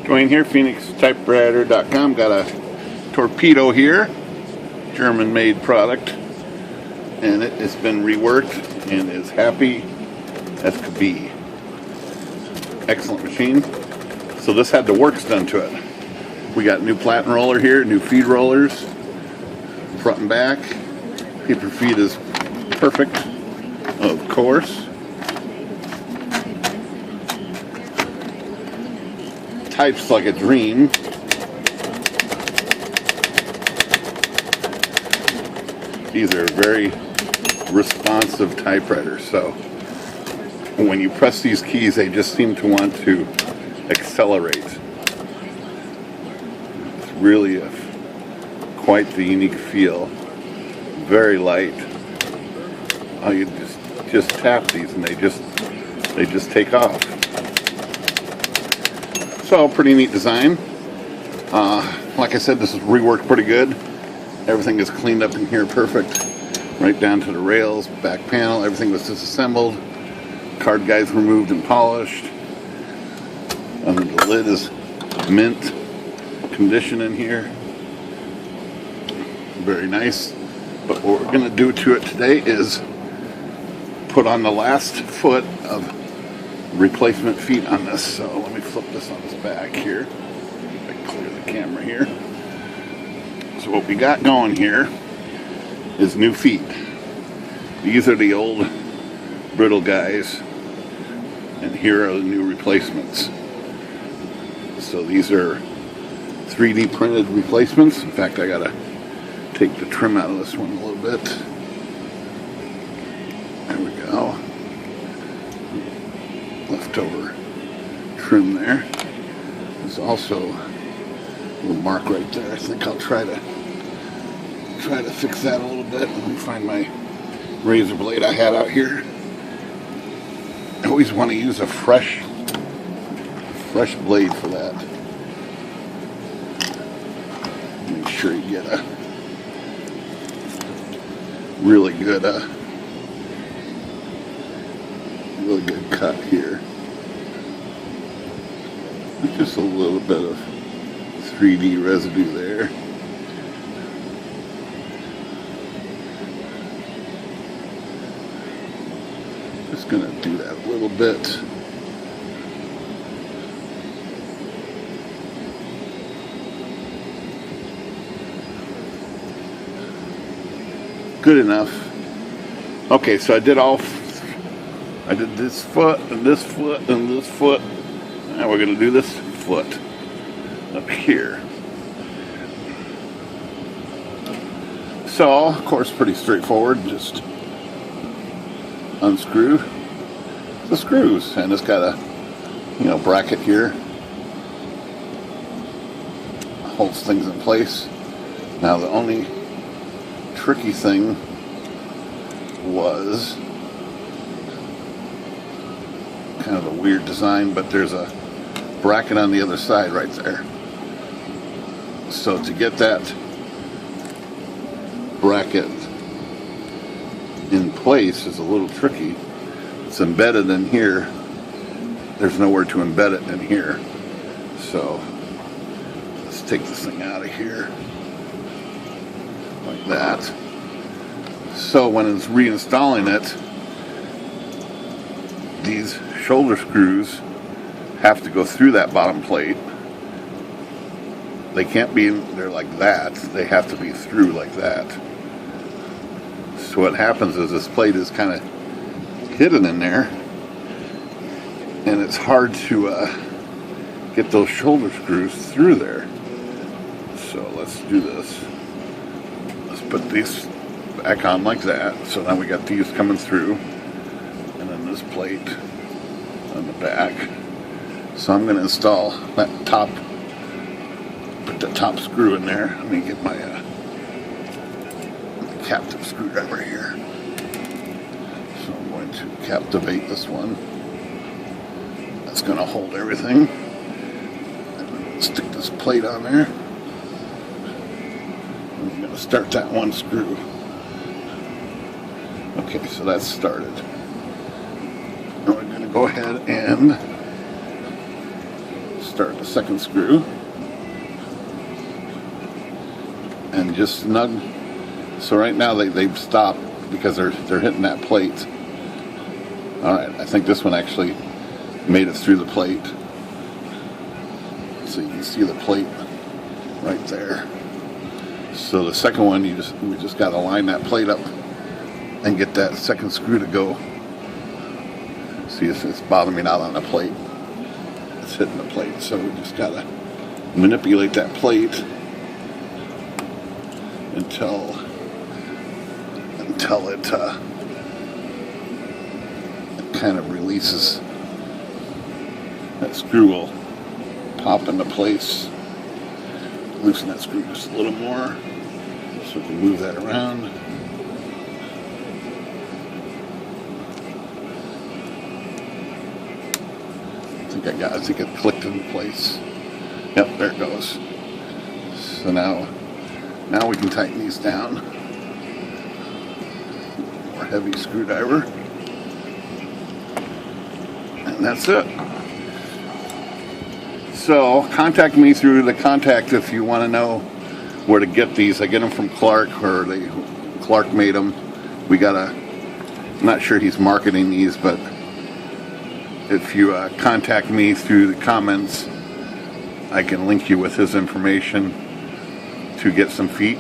Dwayne here, PhoenixTypewriter.com. Got a Torpedo here, German-made product, and it has been reworked and is happy as could be. Excellent machine. So this had the works done to it. We got new platen roller here, new feed rollers, front and back. Paper feed is perfect, of course. Types like a dream. These are very responsive typewriters, so when you press these keys, they just seem to want to accelerate. It's really quite the unique feel. Very light. Oh, you just tap these and they just take off. So, pretty neat design. Like I said, this is reworked pretty good. Everything is cleaned up in here perfect. Right down to the rails, back panel, everything was disassembled. Card guides removed and polished. And the lid is mint condition in here. Very nice. But what we're going to do to it today is put on the last foot of replacement feet on this. So let me flip this on its back here. I clear the camera here. So what we got going here is new feet. These are the old brittle guys, and here are the new replacements. So these are 3D printed replacements. In fact, I gotta take the trim out of this one a little bit. There we go. Leftover trim there. There's also a little mark right there. I think I'll try to fix that a little bit. Let me find my razor blade I had out here. I always want to use a fresh blade for that. Make sure you get a really good cut here. Just a little bit of 3D residue there. Just gonna do that a little bit. Good enough. Okay, so I did this foot and this foot and this foot. Now we're gonna do this foot up here. So, of course, pretty straightforward. Just unscrew the screws, and it's got a bracket here, holds things in place. Now the only tricky thing was kind of a weird design, but there's a bracket on the other side right there. So to get that bracket in place is a little tricky. It's embedded in here. There's nowhere to embed it in here. So let's take this thing out of here like that. So when it's reinstalling it, these shoulder screws have to go through that bottom plate. They can't be in there like that. They have to be through like that. So what happens is this plate is kind of hidden in there, and it's hard to get those shoulder screws through there. So let's do this. Let's put these back on like that. So now we got these coming through, and then this plate on the back. So I'm going to install that top, put the top screw in there. Let me get my captive screwdriver here. So I'm going to captivate this one. That's going to hold everything. And stick this plate on there. I'm going to start that one screw. Okay, so that's started. Now we're going to go ahead and start the second screw and just snug. So right now they've stopped because they're hitting that plate. Alright, I think this one actually made it through the plate. So you can see the plate right there. So the second one, we just got to line that plate up and get that second screw to go. See, it's bottoming out on the plate. It's hitting the plate, so we just got to manipulate that plate until it kind of releases. That screw will pop into place. Loosen that screw just a little more so we can move that around. I think it clicked in place. Yep, there it goes. So now we can tighten these down. More heavy screwdriver. And that's it. So contact me through the contact if you want to know where to get these. I get them from Clark, or Clark made them. I'm not sure he's marketing these, but if you contact me through the comments, I can link you with his information to get some feet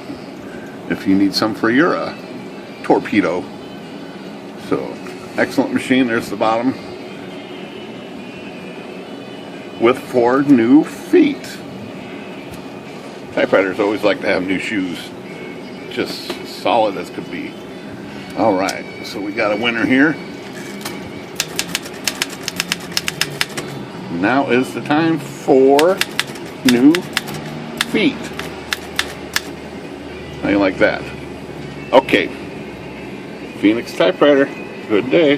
if you need some for your Torpedo. So, excellent machine. There's the bottom with 4 new feet. Typewriters always like to have new shoes, just solid as could be. Alright, so we got a winner here. Now is the time for new feet. How you like that? Okay. Phoenix Typewriter. Good day.